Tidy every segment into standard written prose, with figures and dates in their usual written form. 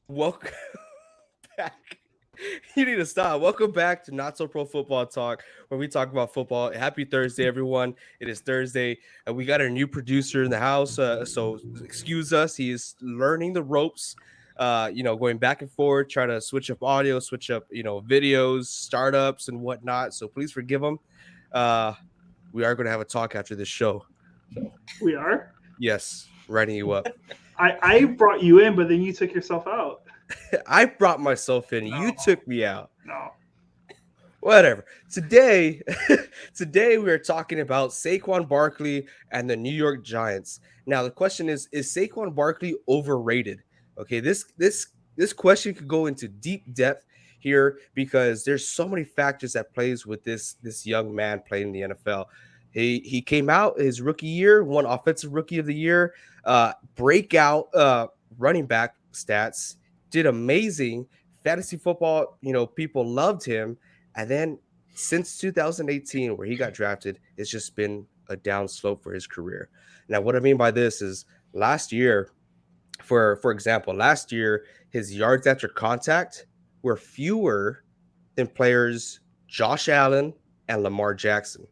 Welcome back. You need to stop. Welcome back to Not So Pro Football Talk, where we talk about football. Happy Thursday, everyone. It is Thursday, and we got a new producer in the house. So excuse us. He is learning the ropes. Going back and forth, trying to switch up audio, switch up, videos, startups, and whatnot. So please forgive him. Uh, we are going to have a talk after this show. So We are. yes, writing you up. I brought you in, but then you took yourself out. I brought myself in. You No, took me out. no. Whatever. Today, today we are talking about Saquon Barkley and the New York Giants. Now the question is Saquon Barkley overrated? Okay, this question could go into deep depth here because there's so many factors that plays with this young man playing in the NFL. He came out his rookie year, won offensive rookie of the year, breakout running back stats, did amazing fantasy football, people loved him, and then since 2018, where he got drafted, it's just been a down slope for his career. Now, what I mean by this is last year, for example, last year his yards after contact were fewer than players Josh Allen and Lamar Jackson.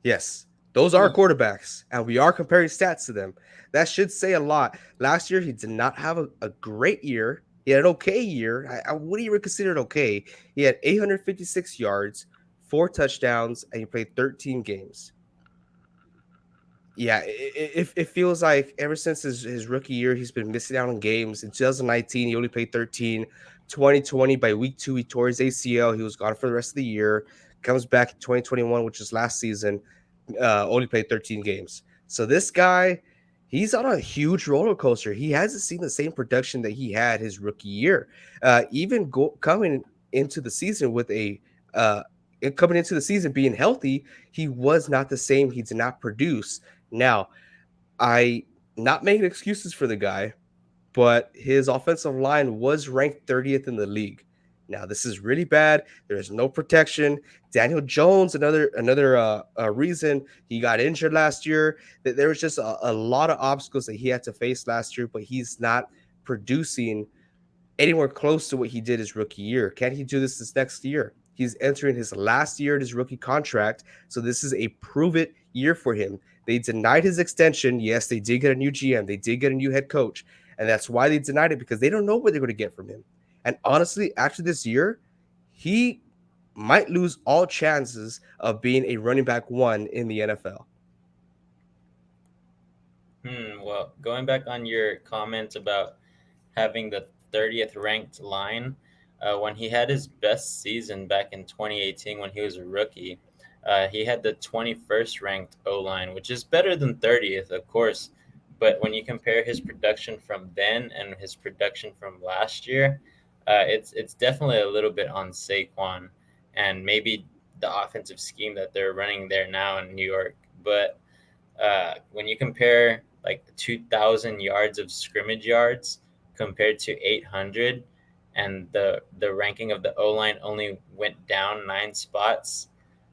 Yes, those are quarterbacks, and we are comparing stats to them. That should say a lot. Last year, he did not have a great year. He had an okay year. I wouldn't even consider it okay. He had 856 yards, 4 touchdowns, and he played 13 games. Yeah, it feels like ever since his rookie year, he's been missing out on games. In 2019, he only played 13. 2020, by week 2, he tore his ACL. He was gone for the rest of the year. Comes back in 2021, which is last season, only played 13 games. So this guy, he's on a huge roller coaster. He hasn't seen the same production that he had his rookie year. Coming into the season with coming into the season being healthy, he was not the same. He did not produce. Now, I not making excuses for the guy, but his offensive line was ranked 30th in the league. Now, this is really bad. There is no protection. Daniel Jones, another reason he got injured last year. That there was just a lot of obstacles that he had to face last year, but he's not producing anywhere close to what he did his rookie year. Can he do this next year? He's entering his last year of his rookie contract, so this is a prove it year for him. They denied his extension. Yes, they did get a new GM, they did get a new head coach, and that's why they denied it, because they don't know what they're going to get from him. And honestly, after this year, he might lose all chances of being a running back one in the NFL. Well, going back on your comment about having the 30th ranked line, when he had his best season back in 2018 when he was a rookie, he had the 21st ranked O line, which is better than 30th, of course. But when you compare his production from then and his production from last year, it's definitely a little bit on Saquon and maybe the offensive scheme that they're running there now in New York. But when you compare like 2,000 yards of scrimmage yards compared to 800, and the ranking of the O line only went down 9 spots,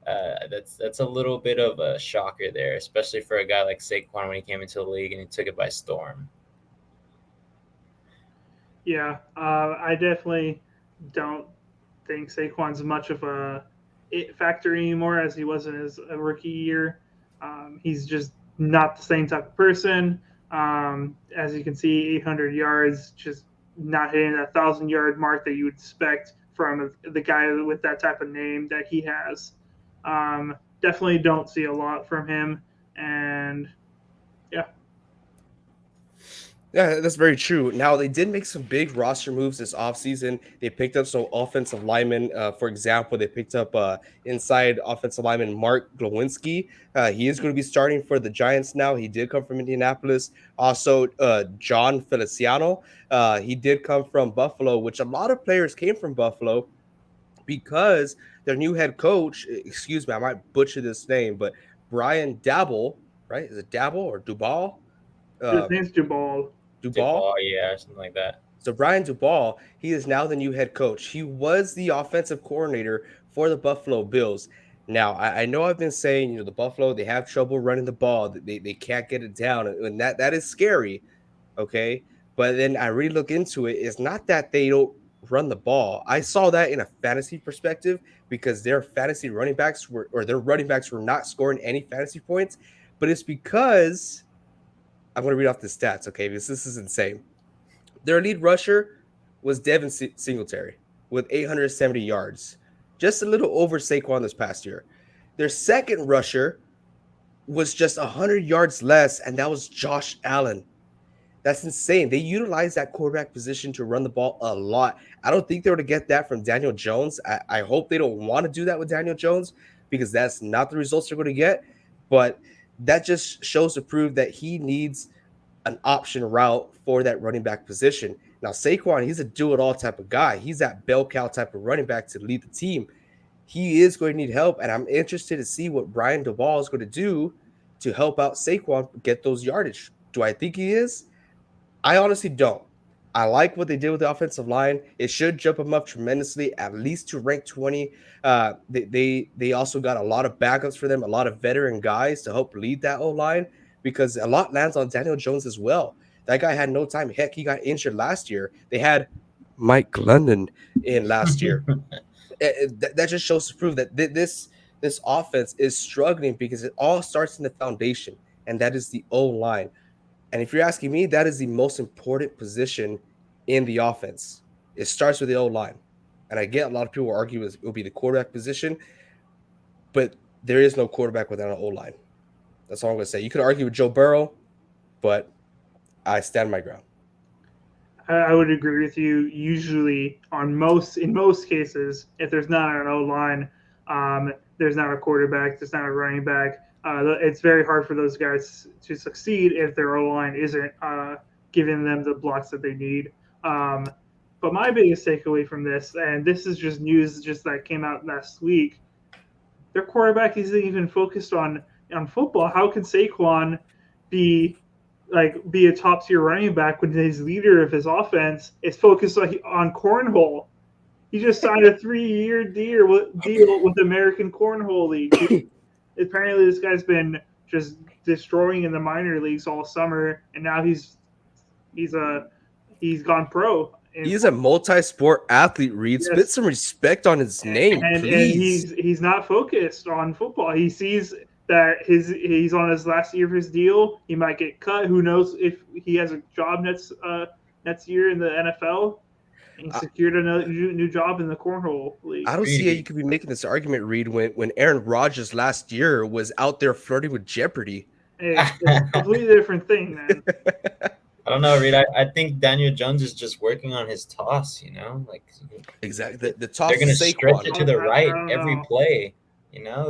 that's a little bit of a shocker there, especially for a guy like Saquon when he came into the league and he took it by storm. Yeah, I definitely don't think Saquon's much of a it factor anymore as he was in his rookie year. He's just not the same type of person. As you can see, 800 yards, just not hitting that 1,000 yard mark that you would expect from the guy with that type of name that he has. Definitely don't see a lot from him, and yeah. Yeah, that's very true. Now, they did make some big roster moves this offseason. They picked up some offensive linemen. For example, they picked up inside offensive lineman Mark Glowinski. He is going to be starting for the Giants now. He did come from Indianapolis. Also, John Feliciano. He did come from Buffalo, which a lot of players came from Buffalo because their new head coach, excuse me, I might butcher this name, but Brian Dabble, right? Is it Dabble or Dubal? His Uh, name's Jabal. Dubal. Duval, yeah, or something like that. So Brian Dubal, he is now the new head coach. He was the offensive coordinator for the Buffalo Bills. Now, I know I've been saying, the Buffalo, they have trouble running the ball. They can't get it down, and that is scary, okay? But then I really look into it. It's not that they don't run the ball. I saw that in a fantasy perspective because their fantasy running backs were, or their running backs were not scoring any fantasy points. But it's because I'm going to read off the stats, okay? Because this is insane. Their lead rusher was Devin Singletary with 870 yards, just a little over Saquon this past year. Their second rusher was just 100 yards less, and that was Josh Allen. That's insane. They utilize that quarterback position to run the ball a lot. I don't think they were to get that from Daniel Jones. I hope they don't want to do that with Daniel Jones because that's not the results they're going to get. But that just shows to prove that he needs an option route for that running back position. Now, Saquon, he's a do it all type of guy. He's that bell cow type of running back to lead the team. He is going to need help, and I'm interested to see what Brian Duvall is going to do to help out Saquon get those yardage. Do I think he is? I honestly don't. I like what they did with the offensive line. It should jump them up tremendously, at least to rank 20. They also got a lot of backups for them, a lot of veteran guys to help lead that O line because a lot lands on Daniel Jones as well. That guy had no time. Heck, he got injured last year. They had Mike Glennon in last year. That just shows to prove that this offense is struggling because it all starts in the foundation, and that is the O line. And if you're asking me, that is the most important position in the offense. It starts with the O line. And I get a lot of people argue it will be the quarterback position, but there is no quarterback without an O line. That's all I'm going to say. You could argue with Joe Burrow, but I stand my ground. I would agree with you. Usually, in most cases, if there's not an O line, there's not a quarterback, there's not a running back. It's very hard for those guys to succeed if their O line isn't giving them the blocks that they need. But my biggest takeaway from this, and this is just news just that came out last week, their quarterback isn't even focused on football. How can Saquon be be a top tier running back when his leader of his offense is focused on cornhole? He just signed a 3-year deal with American Cornhole League. Apparently, this guy's been just destroying in the minor leagues all summer, and now he's gone pro. He's a multi-sport athlete, Reed. Spit some respect on his name, and please. he's not focused on football. He sees that he's on his last year of his deal. He might get cut. Who knows if he has a job next year in the NFL? And he secured another new job in the cornhole league. I don't see how you could be making this argument, Reed, when Aaron Rodgers last year was out there flirting with Jeopardy. Hey, it's a completely different thing, man. I don't know, Reed. I think Daniel Jones is just working on his toss, like exactly the toss. They're gonna stretch it to the right every know. play,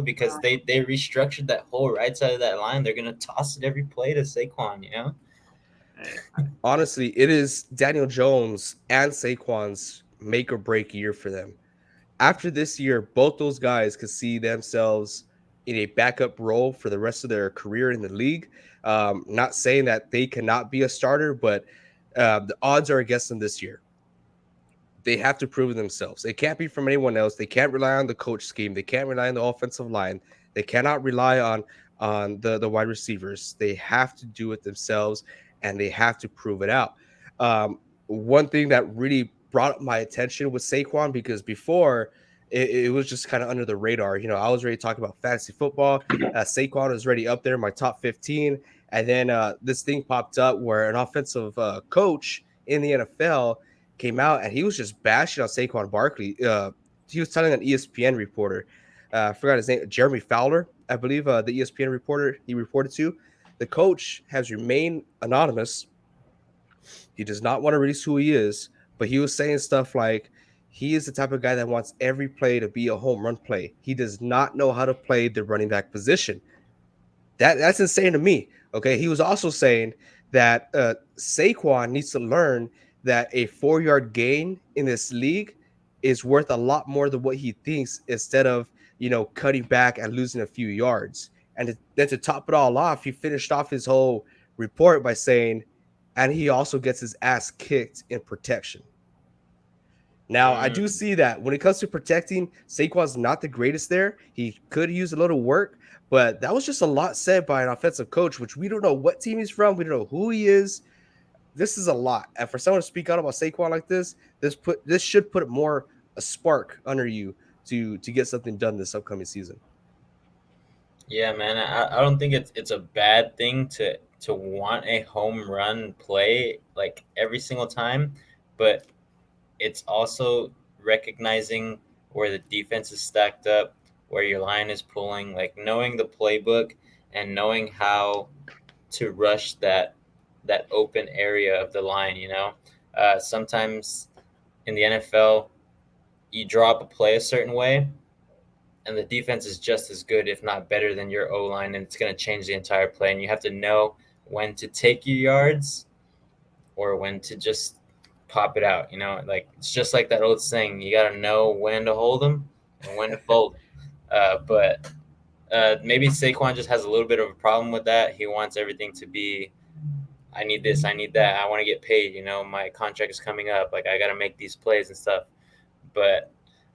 because they restructured that whole right side of that line. They're gonna toss it every play to Saquon, Honestly, it is Daniel Jones and Saquon's make or break year for them. After this year, both those guys could see themselves in a backup role for the rest of their career in the league. Not saying that they cannot be a starter, but the odds are against them this year. They have to prove themselves. They can't be from anyone else. They can't rely on the coach scheme. They can't rely on the offensive line. They cannot rely on the wide receivers. They have to do it themselves, and they have to prove it out. One thing that really brought my attention was Saquon because before it was just kind of under the radar. I was ready to talk about fantasy football. Saquon was already up there in my top 15. And then this thing popped up where an offensive coach in the NFL came out and he was just bashing on Saquon Barkley. He was telling an ESPN reporter, I forgot his name, Jeremy Fowler, I believe, the ESPN reporter he reported to. The coach has remained anonymous. He does not want to release who he is, but he was saying stuff like he is the type of guy that wants every play to be a home run play. He does not know how to play the running back position. That's insane to me. Okay, he was also saying that Saquon needs to learn that a 4-yard gain in this league is worth a lot more than what he thinks. Instead of cutting back and losing a few yards, and then to top it all off, he finished off his whole report by saying, and he also gets his ass kicked in protection. Now, I do see that when it comes to protecting, Saquon's not the greatest there. He could use a little work, but that was just a lot said by an offensive coach, which we don't know what team he's from. We don't know who he is. this is a lot. And for someone to speak out about Saquon like this should put more a spark under you to get something done this upcoming season. Yeah, man. I don't think it's a bad thing to want a home run play like every single time, but it's also recognizing where the defense is stacked up, where your line is pulling, like knowing the playbook and knowing how to rush that open area of the line. Sometimes in the NFL, you drop a play a certain way, and the defense is just as good, if not better, than your O line, and it's going to change the entire play. And you have to know when to take your yards or when to just pop it out. Like it's just like that old saying: you got to know when to hold them and when to fold them. But maybe Saquon just has a little bit of a problem with that. He wants everything to be, I need this, I need that, I want to get paid. My contract is coming up. Like I got to make these plays and stuff. But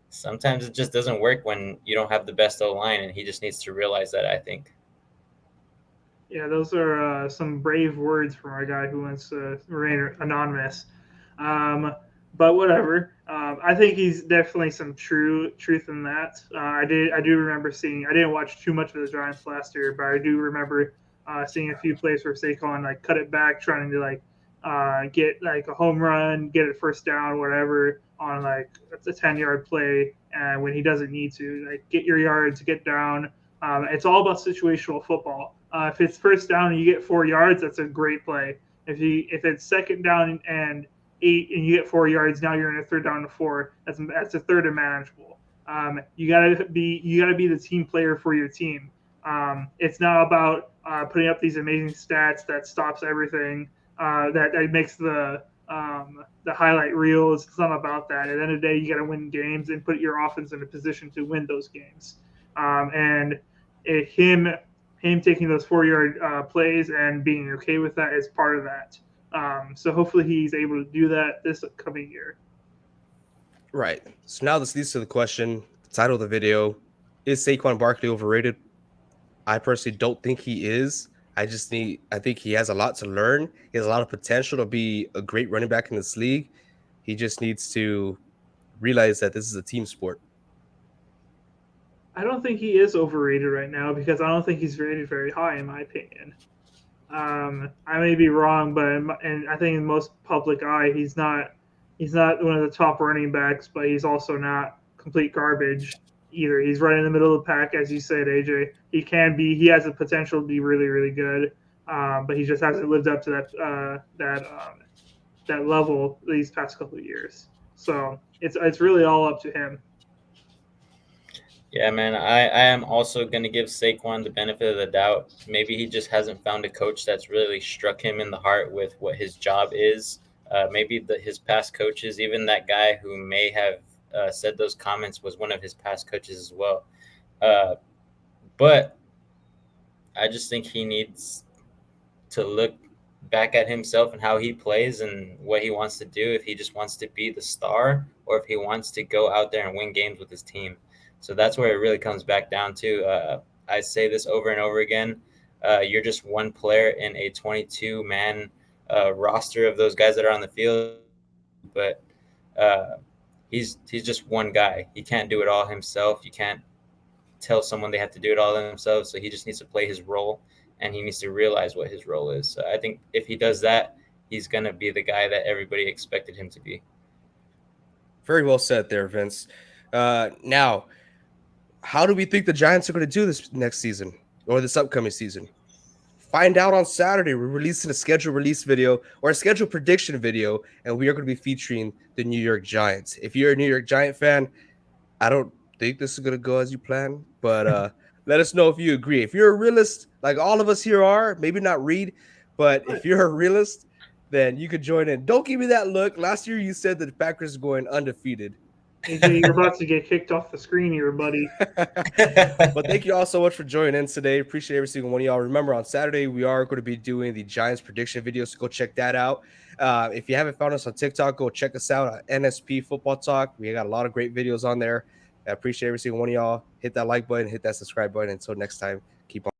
sometimes it just doesn't work when you don't have the best O line, and he just needs to realize that, I think. Yeah, those are some brave words from our guy who wants to remain anonymous. Um, but whatever. I think he's definitely some truth in that. I do remember seeing. I didn't watch too much of the Giants last year, but I do remember seeing a few plays where Saquon like cut it back, trying to like get like a home run, get it first down, whatever, on like a 10-yard play, and when he doesn't need to, like get your yards, get down. It's all about situational football. If it's first down and you get 4 yards, that's a great play. If it's second down and 8 and you get 4 yards, now you're in a third down to 4. That's a third and manageable. You gotta be the team player for your team. It's not about putting up these amazing stats that stops everything. That makes the highlight reels. It's not about that. At the end of the day, you got to win games and put your offense in a position to win those games. And him taking those 4 yard plays and being okay with that is part of that. So hopefully he's able to do that this coming year. Right. So now this leads to the question, the title of the video: is Saquon Barkley overrated? I personally don't think he is. I think he has a lot to learn. He has a lot of potential to be a great running back in this league. He just needs to realize that this is a team sport. I don't think he is overrated right now because I don't think he's rated very high in my opinion. I may be wrong, but and I think in most public eye, he's not one of the top running backs, but he's also not complete garbage either. He's right in the middle of the pack, as you said, AJ. He can be. He has the potential to be really, really good, but he just hasn't lived up to that level these past couple of years. So it's really all up to him. Yeah, man, I am also going to give Saquon the benefit of the doubt. Maybe he just hasn't found a coach that's really struck him in the heart with what his job is. Maybe his past coaches, even that guy who may have said those comments, was one of his past coaches as well. Uh, but I just think he needs to look back at himself and how he plays and what he wants to do, if he just wants to be the star or if he wants to go out there and win games with his team. So that's where it really comes back down to. I say this over and over again. You're just one player in a 22-man roster of those guys that are on the field, but he's just one guy. He can't do it all himself. You can't tell someone they have to do it all themselves. So he just needs to play his role, and he needs to realize what his role is. So I think if he does that, he's gonna be the guy that everybody expected him to be. Very well said there, Vince. Now, how do we think the Giants are going to do this next season or this upcoming season? Find out on Saturday. We're releasing a schedule release video or a schedule prediction video, and we are going to be featuring the New York Giants. If you're a New York Giant fan, I don't think this is going to go as you plan, but let us know if you agree. If you're a realist, like all of us here are, maybe not Reed, but if you're a realist, then you could join in. Don't give me that look. Last year you said that the Packers are going undefeated. AJ, you're about to get kicked off the screen here, buddy. But thank you all so much for joining in today. Appreciate every single one of y'all. Remember, on Saturday, we are going to be doing the Giants prediction video, so go check that out. If you haven't found us on TikTok, go check us out on NSP Football Talk. We got a lot of great videos on there. I appreciate every single one of y'all. Hit that like button, hit that subscribe button. Until next time, keep on.